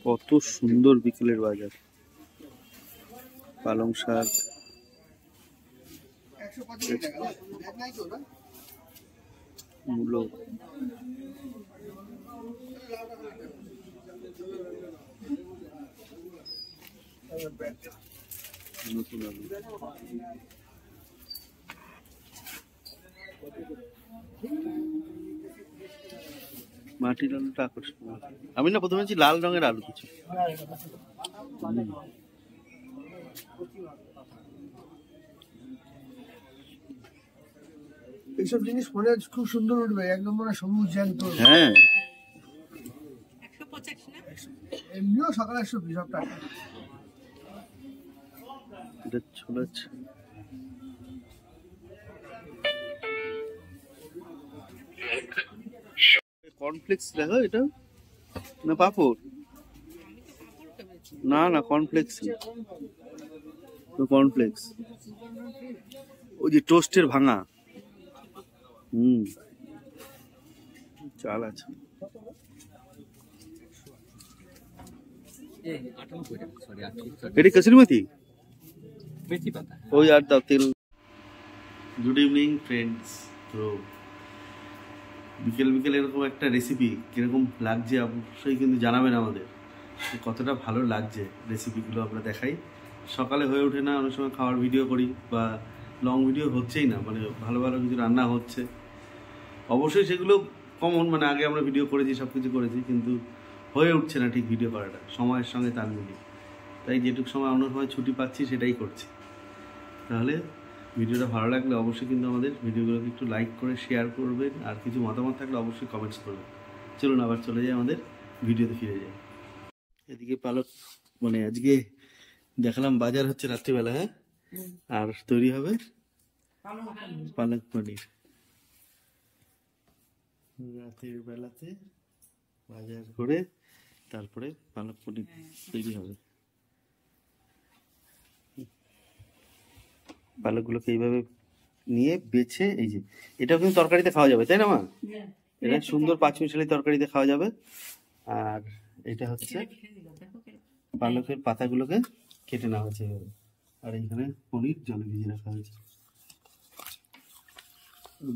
কত সুন্দর বিকেলের বাজার। পালং শাক, মূলো, নতুন আলু, মাটির আলুটা আকর্ষণীয়। আমি না প্রথমে লাল রঙের আলু কিছু। এইসব জিনিস মনে খুব সুন্দর উঠবে, এক নম্বরে সবুজ জ্যান্ত। হ্যাঁ, এমনিও সকালে 120 সব টাকা। এটা ছোলা কর্নফ্লেক্স দেখো, এটা না পাপড়? না না, কর্নফ্লেক্স, কর্নফ্লেক্স ওই যে টোস্টের ভাঙা। চাল আছে। এটি কসুরি মেথি, ওই আর দাও তেল। Good evening friends. তো বিকেল বিকেল এরকম একটা রেসিপি কিরকম লাগছে অবশ্যই কিন্তু জানাবেন আমাদের, কতটা ভালো লাগছে রেসিপিগুলো আমরা দেখাই। সকালে হয়ে ওঠে না, অনেক সময় খাওয়ার ভিডিও করি বা লং ভিডিও হচ্ছেই না, মানে ভালো ভালো কিছু রান্না হচ্ছে অবশ্যই সেগুলো কমন, মানে আগে আমরা ভিডিও করেছি, সব কিছু করেছি, কিন্তু হয়ে উঠছে না ঠিক ভিডিও করাটা সময়ের সঙ্গে তাল মিলিয়ে। তাই যেটুকু সময় অন্য সময় ছুটি পাচ্ছি সেটাই করছি। তাহলে ভিডিওটা ভালো লাগলে অবশ্যই কিন্তু আমাদের ভিডিওগুলোকে একটু লাইক করে শেয়ার করবেন, আর কিছু মতামত থাকলে অবশ্যই কমেন্টস করবেন। চলুন আবার চলে যাই আমাদের ভিডিওতে ফিরে যাই। এদিকে পালক, মানে আজকে দেখালাম বাজার হচ্ছে রাত্রিবেলা, হ্যাঁ, আর তৈরি হবে পালক পনির। রাতের বেলাতে বাজার করে তারপরে পালক পনির তৈরি হবে। পালকগুলোকে এইভাবে নিয়ে বেছে, এই যে এটাও কিন্তু তরকারিতে খাওয়া যাবে, তাই না মা? এটা সুন্দর পাঁচমিশালি তরকারিতে খাওয়া যাবে। আর এটা হচ্ছে পালকের পাতাগুলোকে কেটে নেওয়া হয়েছে এভাবে, আর এইখানে পনির জলে ভিজিয়ে রাখা হয়েছে।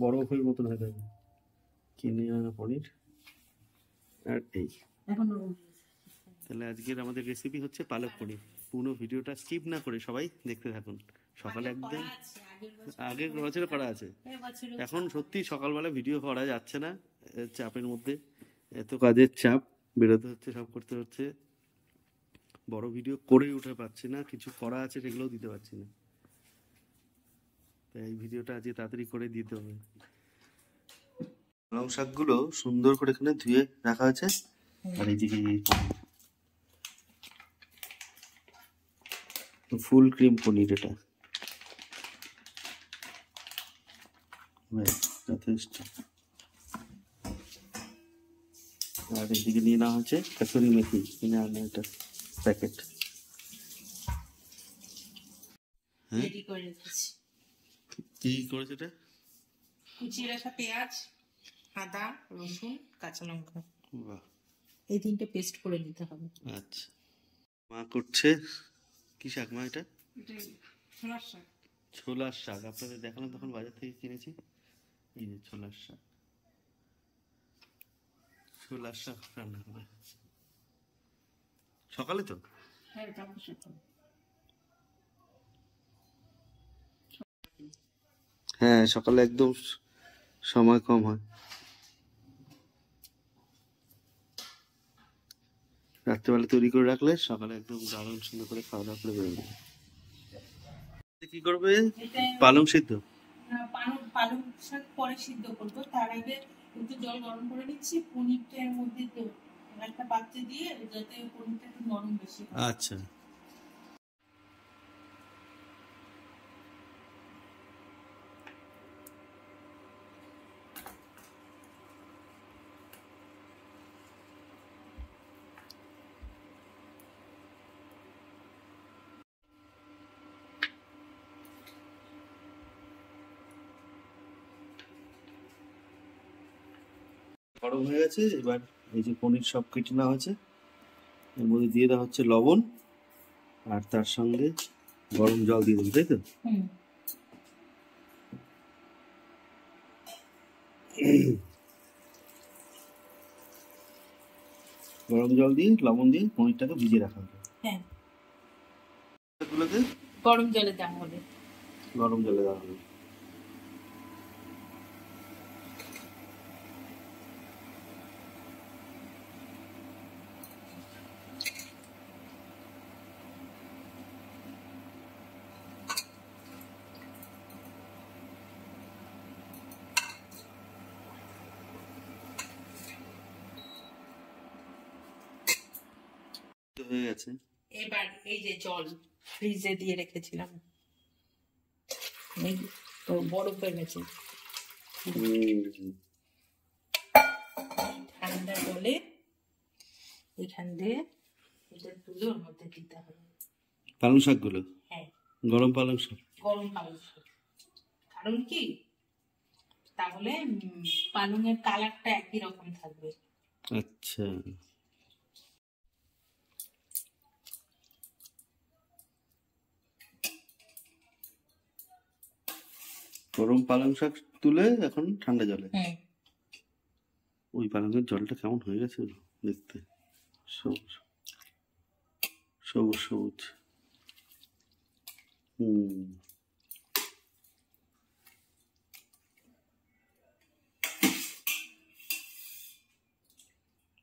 বড় ফের মতন হয়ে যাবে কিনে আনা পনির। আর এই তাহলে আজকের আমাদের রেসিপি হচ্ছে পালক পনির। পুরো ভিডিওটা স্কিপ না করে সবাই দেখতে থাকুন। সকালে একদম আগের বছরে করা আছে, এখন সত্যি সকালবেলা ভিডিও করা যাচ্ছে না, চাপের মধ্যে, এত কাজের চাপ, বেরোতে হচ্ছে, সব করতে হচ্ছে, বড় ভিডিও করে উঠে পাচ্ছি না, কিছু করা আছে সেগুলোও দিতে পারছি না। তাই এই ভিডিওটা আজকে তাড়াতাড়ি করে দিতে হবে। পালং শাকগুলো সুন্দর করে এখানে ধুয়ে রাখা হয়েছে, আর এইদিকে ফুল ক্রিম পনির, এটা যথেষ্ট। আর এদিকে নিয়ে নেওয়া হচ্ছে কসুরি মেথি, কিনে আনা একটা প্যাকেট। কি করেছে এটা? কুচিয়ে রাখা পেঁয়াজ, আদা, রসুন, কাঁচা লঙ্কা, বাহ, এই তিনটে পেস্ট করে নিতে হবে। আচ্ছা, মা করছে কি শাক মা? এটা ছোলার শাক। ছোলার শাক আপনাদের দেখালাম তখন বাজার থেকে কিনেছি, এই যে ছোলার শাক। ছোলার শাক রান্না হবে সকালে তো? হ্যাঁ, সকালে একদম সময় কম হয়, রাত্রেবেলা তৈরি করে রাখলে সকালে একদম দারুণ সুন্দর করে খাওয়া দাওয়া করে বেরোবে। কি করবে? পালং সিদ্ধ, পালং শাক পরে সিদ্ধ করবো, তার আগে একটু জল গরম করে নিচ্ছি, পনিরটা এর মধ্যে একটা পাত্রে দিয়ে, যাতে পনিরটা একটু নরম বেশি। আচ্ছা, গরম হয়ে গেছে। এবার এই যে পনির সব কেটে নেওয়া হয়েছে, এর মধ্যে দিয়ে দেওয়া হচ্ছে লবণ, আর তার সঙ্গে গরম জল দিয়ে দেবো, তাই তো? গরম জল দিয়ে লবণ দিয়ে পনিরটাকে ভিজিয়ে রাখা হবে। হ্যাঁ, এগুলোকে গরম জলে দেওয়া হবে। গরম জলে দেওয়া হবে। হয়ে গেছে। এবার এই যে জল ফ্রিজে দিয়ে রেখেছিলাম, এই তো বরফ হয়ে গেছে। ঠান্ডা জলে এখান দিয়ে এটা তুলে ওর মধ্যে দিতে হবে। পালং শাকগুলো? হ্যাঁ, গরম পালং শাক। গরম পালং শাক। কারণ কি, তাহলে পালংয়ের কালারটা একই রকম থাকবে। আচ্ছা, গরম পালং শাক তুলে এখন ঠান্ডা জলে। ওই পালংয়ের জলটা কেমন হয়ে গেছে দেখতে, সবুজ সবুজ সবুজ।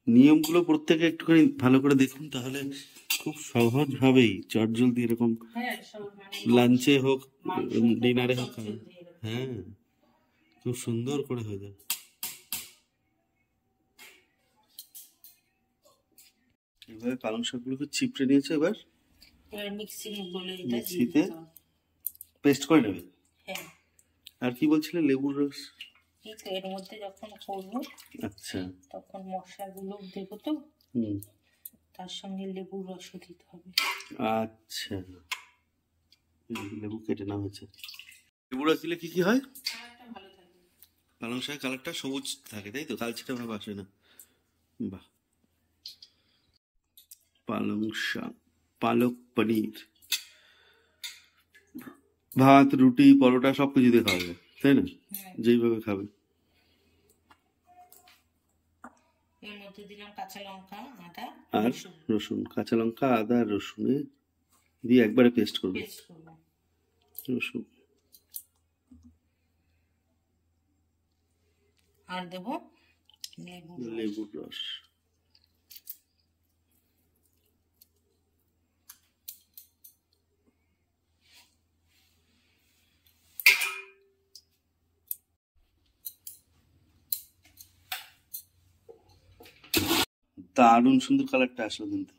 নিয়মগুলো প্রত্যেকে একটুখানি ভালো করে দেখুন, তাহলে খুব সহজ ভাবেই চটজলদি এরকম লাঞ্চে হোক ডিনারে হোক, হ্যাঁ খুব সুন্দর করে হয়ে যায়। এভাবে পালং শাকগুলোকে চিপড়ে নিয়েছে, এবার মিক্সিতে পেস্ট করে নেবে। হ্যাঁ, আর কি বলছিলে, লেবুর রস? এর মধ্যে যখন করবো আচ্ছা, তখন মশলাগুলো দেবো, তো তার সঙ্গে লেবুর রসও দিতে হবে। আচ্ছা, লেবু কেটে নেওয়া হয়েছে। লেবুর রস দিলে কি কি হয়? ভালো থাকবে, পালং শাক কালারটা সবুজ থাকে, তাই তো? কালচেটা ভাব আসে না। বাহ, পালং শাক, পালক পনির ভাত, রুটি, পরোটা সবকিছু দিয়ে খাওয়া যায়, তাই না? যেইভাবে খাবে। এর মধ্যে দিলাম কাঁচা লঙ্কা, আদা আর রসুন। কাঁচা লঙ্কা, আদা, রসুনে দিয়ে একবারে পেস্ট করবে। রসুন আর দেব লেবুর রস। দারুণ সুন্দর কালারটা আসলো কিন্তু।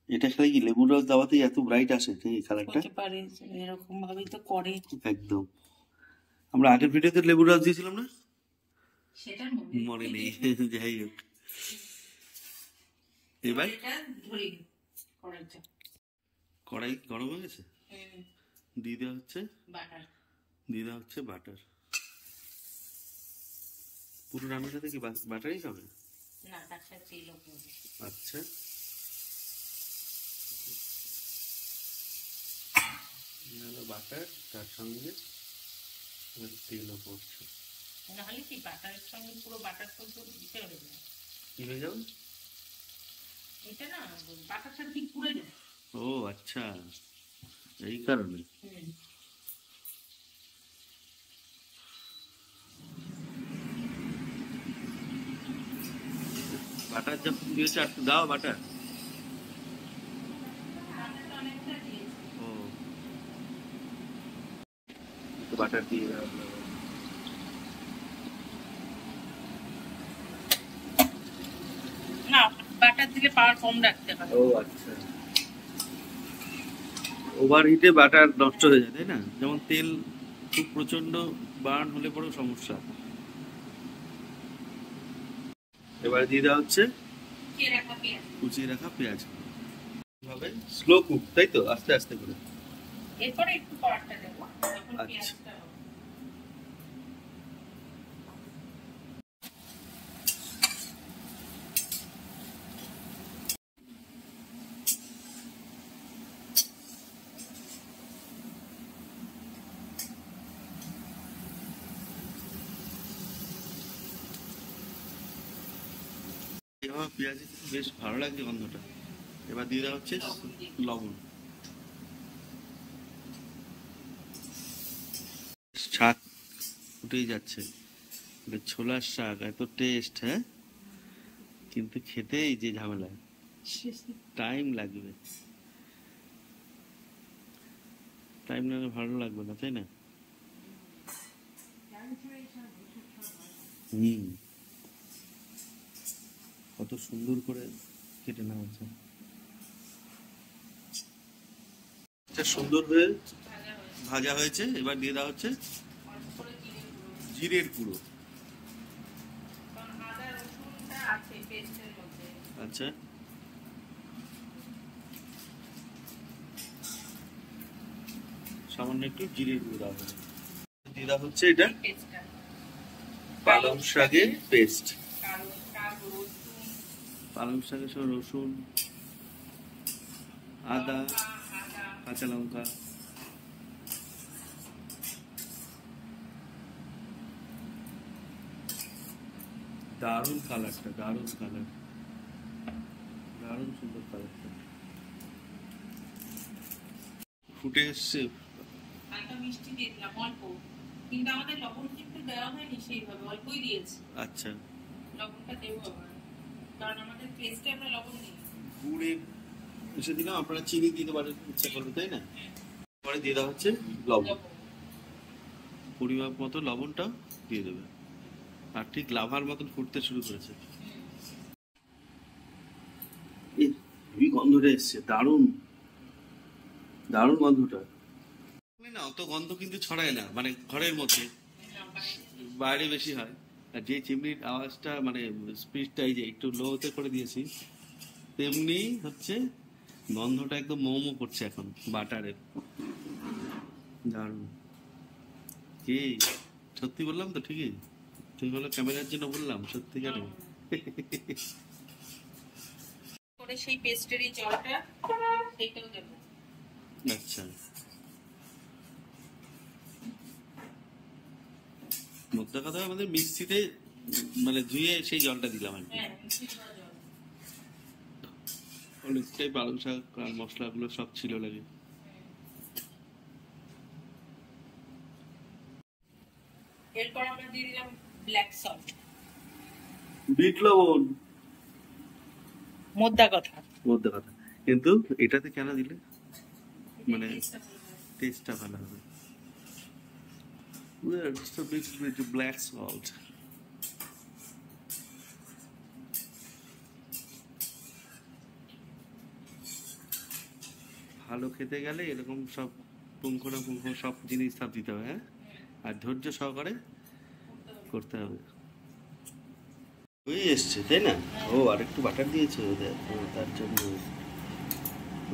এটা খেলে কি লেবুর রস দেওয়াতেই এত ব্রাইট আসে এই কালারটা? এরকম ভাবেই তো করে। একদম। আমরা আগের ভিডিওতে লেবুর রস দিয়েছিলাম না? সেটা মনে নেই, যাই হোক। এবার কড়াই গরম হয়ে গেছে, দিয়ে দেওয়া হচ্ছে বাটার। পুরো রান্নাটাতে কি বাটারই খাবে? না, তার সাথে তেলও পড়বে। আচ্ছা, বাটার, তার সঙ্গে তেলও পড়ছে। নাহলে কি বাটারের সঙ্গে পুরো বাটার তো দিতে হবে না, কি হয়ে যাবে? এটা না বাটারটা ঠিক পুড়ে যায়। ও আচ্ছা, এই কারণে। বাটার যখন দিয়েছে আর দাও বাটার। ও, বাটার দিয়ে দাও। না, বাটার দিলে পাওয়ার কম রাখতে হবে। ও আচ্ছা, ওভার হিটে বাটার নষ্ট হয়ে যায়, তাই না? যেমন তেল খুব প্রচন্ড বার্ন হলে পরেও সমস্যা। এবার দিয়ে দেওয়া হচ্ছে কুচিয়ে রাখা পেঁয়াজ। ভাবে স্লো কুক, তাই তো? আস্তে আস্তে করে। এরপরে একটু কড়াটা দেব, যখন আচ্ছা, পেঁয়াজটা আমার পেঁয়াজি বেশ ভালো লাগছে গন্ধটা। এবার দিয়ে দেওয়া হচ্ছে লবণ। শাক উঠেই যাচ্ছে, ছোলার শাক এত টেস্ট, হ্যাঁ, কিন্তু খেতে এই যে ঝামেলা, টাইম লাগবে, টাইম না হলে ভালো লাগবে না, তাই না? হুম, কত সুন্দর করে কেটে নেওয়া হচ্ছে। এটা সুন্দর হয়ে ভাজা হয়েছে, এবার দিয়ে দেওয়া হচ্ছে জিরের গুঁড়ো। আচ্ছা, সামান্য একটু জিরের গুঁড়ো দেওয়া হবে। দিয়ে দেওয়া হচ্ছে এটা পালং শাকের পেস্ট। পালং শাকের সঙ্গে রসুন, আদা, কাঁচা লঙ্কা, দারুণ কালারটা, দারুণ কালার, দারুণ সুন্দর কালারটা ফুটে এসছে। হালকা মিষ্টি দিয়ে দিলাম অল্প, কিন্তু আমাদের লবণ কিন্তু দেওয়া হয়নি সেইভাবে, অল্পই দিয়েছি। আচ্ছা, লবণটা দেবো আবার, কারণ আমাদের পেস্টে আমরা লবণ দিই। গুড়ে মিশে দিলাম, আপনারা চিনি দিতে পারেন ইচ্ছা করলে, তাই না? পরে দিয়ে দেওয়া হচ্ছে লবণ, পরিমাপ মতো লবণটা দিয়ে দেবে। আর ঠিক লাভার মতন ফুটতে শুরু করেছে। হেভি গন্ধটা এসছে, দারুণ দারুণ গন্ধটা। না, অত গন্ধ কিন্তু ছড়ায় না, মানে ঘরের মধ্যে, বাইরে বেশি হয়। আর যে চিমনির আওয়াজটা মানে স্পিডটা এই যে একটু লোতে করে দিয়েছি, তেমনি হচ্ছে গন্ধটা একদম মোমো করছে এখন বাটারের, দারুণ। কি সত্যি বললাম তো? ঠিকই, তুমি বলো ক্যামেরার জন্য বললাম, সত্যিকারে। করে সেই পেস্টের এই জলটা সেইটাও দেব। আচ্ছা, মোদ্দা কথা আমাদের মিক্সিতে মানে ধুয়ে সেই জলটা দিলাম আর কি। হ্যাঁ, মিষ্টি জল। অনেকটাই পালং শাক আর মশলাগুলো সব ছিল লাগে। এরপর আমরা দিয়ে দিলাম ব্ল্যাক সল্ট, বিট লবণ। মোদ্দা কথা। মোদ্দা কথা, কিন্তু এটাতে কেন দিলে? মানে টেস্টটা ভালো হবে। Just a bit with black salt. ভালো খেতে গেলে এরকম সব পুঙ্খানুপুঙ্খ সব জিনিস সব দিতে হবে, হ্যাঁ, আর ধৈর্য সহকারে করতে হবে। হয়ে এসছে, তাই না? ও, আর একটু বাটার দিয়েছে ওদের, তার জন্য।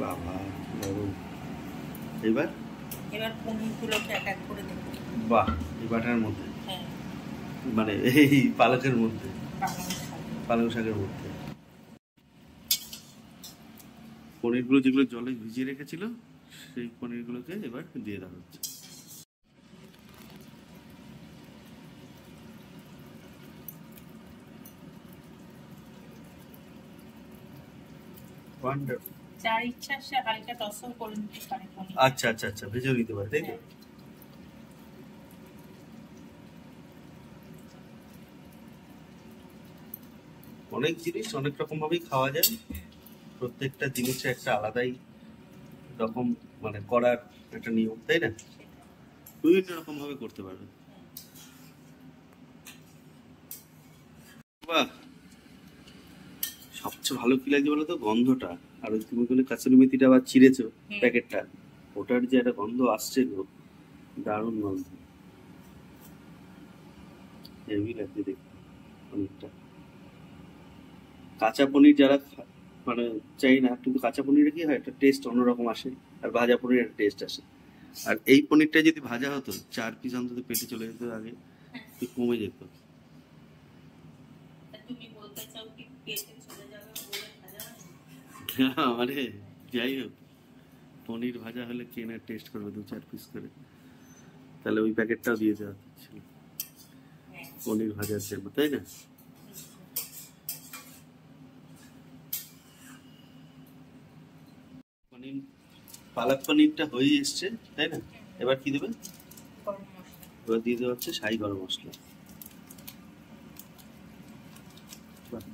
বাবা, দারুণ। এবার এবার পনিরগুলোকে এক এক করে দেব। বাহ, এই বাটার মধ্যে, হ্যাঁ, মানে এই পালকের মধ্যে, পালং শাকের মধ্যে পনিরগুলো যেগুলো জলে ভিজিয়ে রেখেছিল সেই পনিরগুলোকে এবার দিয়ে দেওয়া হচ্ছে। যার ইচ্ছা সে হালকা টসও করে নিতে পারে পনির। আচ্ছা আচ্ছা আচ্ছা, ভেজেও নিতে পারে, তাই তো? অনেক জিনিস অনেক রকম ভাবেই খাওয়া যায়, প্রত্যেকটা জিনিসের একটা আলাদাই রকম মানে করার একটা নিয়ম, তাই না? বিভিন্ন রকম ভাবে করতে পারবে। বাহ, সবচেয়ে ভালো কি লাগছে বলো তো? গন্ধটা। আর ওই তুমি কোনো কাসুরি মেথিটা আবার ছিঁড়েছো প্যাকেটটা, ওটার যে একটা গন্ধ আসছে গো, দারুণ গন্ধ, হেভি লাগছে দেখতে। অনেকটা কাঁচা পনির যারা মানে চাই না, কিন্তু কাঁচা পনিরে কি হয়, একটা টেস্ট অন্যরকম আসে, আর ভাজা পনির একটা টেস্ট আসে। আর এই পনিরটা যদি ভাজা হতো, 4 পিস অন্তত পেটে চলে যেত, আগে কমে যেত। তুমি বলতে চাও কি পেটে চলে যাবে বলে ভাজা হয়? মানে যাই হোক, পনির ভাজা হলে কে না টেস্ট করবে 2-4 পিস করে, তাহলে ওই প্যাকেটটাও দিয়ে দেওয়া ছিল পনির ভাজার জন্য, তাই না? পনির, পালক পনিরটা হয়ে এসছে, তাই না? এবার কি দেবে? গরম মশলা। এবার দিয়ে দেওয়া হচ্ছে শাহি গরম মশলা। বাহ।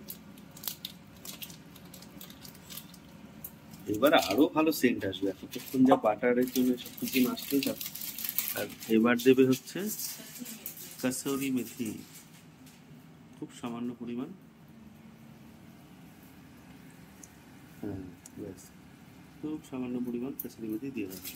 এবার আরো ভালো সেন্ট আসবে, এতক্ষণ যা বাটারের জন্য সবকিছু নষ্ট হয়ে যাবে। আর এবার দেবে হচ্ছে কাসুরি মেথি, খুব সামান্য পরিমাণ। হ্যাঁ, ব্যাস, খুব সামান্য পরিমাণ কাসুরি মেথি দিয়ে দেবে।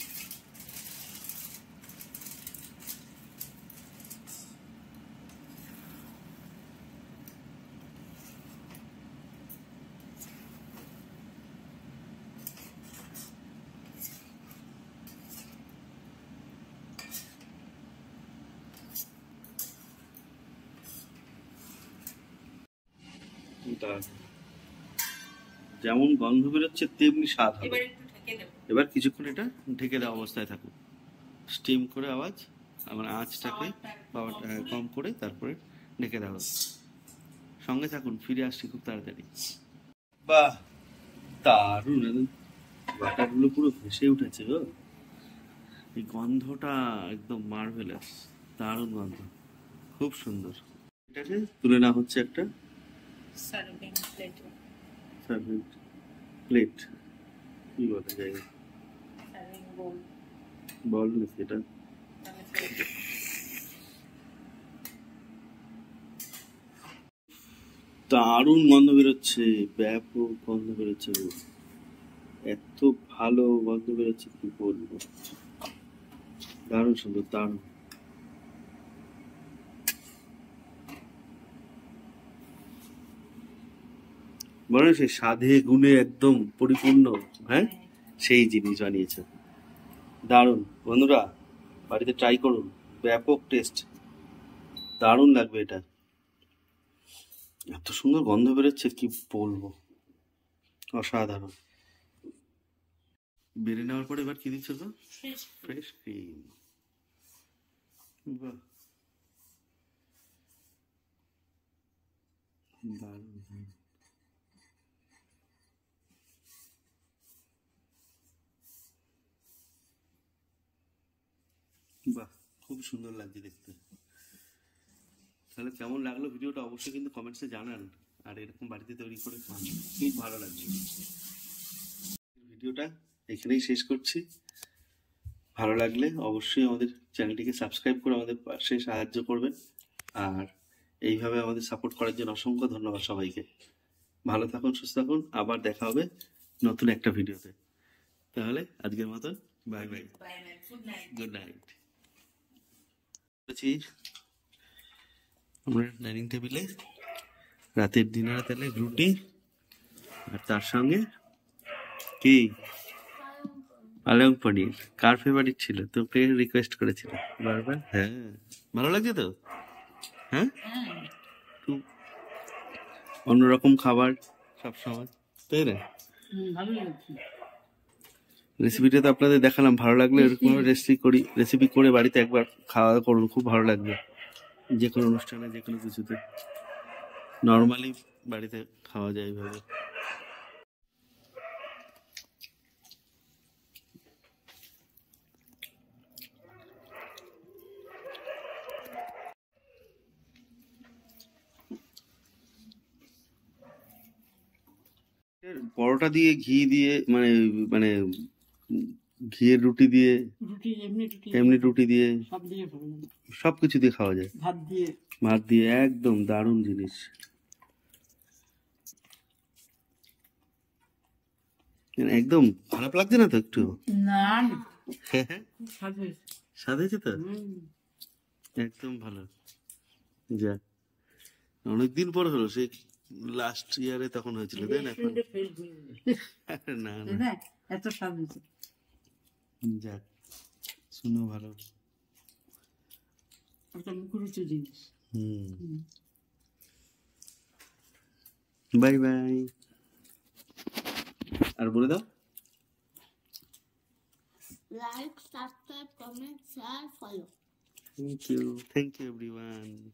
দারুণ। যেমন গন্ধ বেরোচ্ছে তেমনি স্বাদ হবে। এবার একটু ঢেকে দেবো। এবার কিছুক্ষণ এটা ঢেকে দেওয়া অবস্থায় থাকুক, স্টিম করে আওয়াজ, আমার আঁচটাকে পাওয়ারটা কম করে তারপরে ঢেকে দেওয়া হবে। সঙ্গে থাকুন, ফিরে আসছি খুব তাড়াতাড়ি। বাহ, দারুণ, বাটারগুলো পুরো ভেসে উঠেছে গো। এই গন্ধটা একদম মার্ভেলাস, দারুণ গন্ধ, খুব সুন্দর। এটাকে তুলে নেওয়া হচ্ছে একটা সার্ভিং প্লেটে। সার্ভিং প্লেট, কি বলা যায়, সার্ভিং বোল। বল নাকি এটা? দারুণ গন্ধ বেরোচ্ছে, ব্যাপক গন্ধ বেরোচ্ছে গো। এত ভালো গন্ধ বেরোচ্ছে কি বলবো, দারুণ সুন্দর, দারুণ। মনে সেই স্বাদে গুণে একদম পরিপূর্ণ, হ্যাঁ, সেই জিনিস বানিয়েছে। দারুণ বন্ধুরা, বাড়িতে ট্রাই করুন, ব্যাপক টেস্ট, দারুণ লাগবে এটা। এত সুন্দর গন্ধ বেরোচ্ছে কি বলবো, অসাধারণ। বেড়ে নেওয়ার পরে এবার কি দিচ্ছ তো? Fresh cream. বাহ, দারুণ। বাহ, খুব সুন্দর লাগছে দেখতে। তাহলে কেমন লাগলো ভিডিওটা অবশ্যই কিন্তু কমেন্টসে জানান, আর এরকম বাড়িতে তৈরি করে খান, খুব ভালো লাগছে। ভিডিওটা এখানেই শেষ করছি। ভালো লাগলে অবশ্যই আমাদের চ্যানেলটিকে সাবস্ক্রাইব করে আমাদের পাশে সাহায্য করবেন, আর এইভাবে আমাদের সাপোর্ট করার জন্য অসংখ্য ধন্যবাদ সবাইকে। ভালো থাকুন, সুস্থ থাকুন, আবার দেখা হবে নতুন একটা ভিডিওতে। তাহলে আজকের মতন বাই বাই, গুড নাইট। আমরা ডাইনিং টেবিলে রাতের ডিনারে তাহলে রুটি, আর তার সঙ্গে কি পালং পনির। কার ফেভারিট ছিল? তোকে রিকোয়েস্ট করেছিল বারবার। হ্যাঁ, ভালো লাগছে তো? হ্যাঁ, একটু অন্যরকম খাবার সব সময়, তাই না? ভালো লাগছে। রেসিপিটা তো আপনাদের দেখালাম, ভালো লাগলে এরকম রেসিপি করে বাড়িতে একবার খাওয়া দাওয়া করুন, খুব ভালো লাগবে। যে কোনো অনুষ্ঠানে, যে কোনো কিছুতে নর্মালি বাড়িতে খাওয়া যায় এইভাবে। পরোটা দিয়ে ঘি দিয়ে, মানে মানে ঘিয়ের রুটি দিয়ে, এমনি রুটি দিয়ে, সবকিছু দিয়ে খাওয়া যায়, ভাত দিয়ে, একদম দারুণ জিনিস। একদম খারাপ লাগছে না তো একটু? না, স্বাদ হয়েছে তো, একদম ভালো। যাক, অনেকদিন পর হলো, সেই লাস্ট ইয়ারে তখন হয়েছিল, তাই না? এখন না না, এত স্বাদ হয়েছে। যাক, শুনো ভালো। বাই বাই, আর বলে দাও। Like, subscribe, comment, share, follow. Thank you everyone.